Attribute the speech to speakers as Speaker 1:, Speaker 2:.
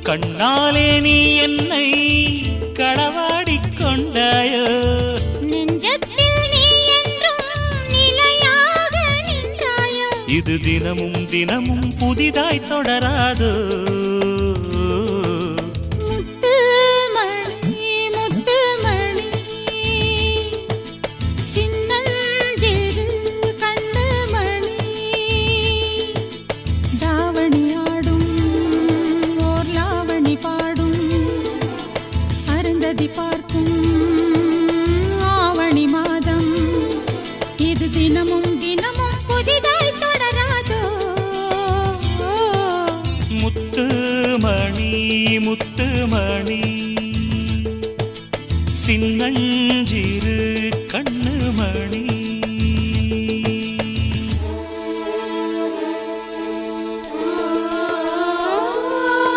Speaker 1: கண்ணாலே நீ என்னை களவாடிக் கொண்டாயோ
Speaker 2: நெஞ்சத்தில் நீ என்றும் நிலையாக நின்றாயோ
Speaker 1: இது தினமும் தினமும் புதிதாய் தொடராதோ
Speaker 2: பார்க்கும் ஆவணி மாதம் இது தினமும் தினமும் புதிதாய் தொடராதோ
Speaker 1: முத்துமணி முத்துமணி சின்னஞ்சிறு கண்ணுமணி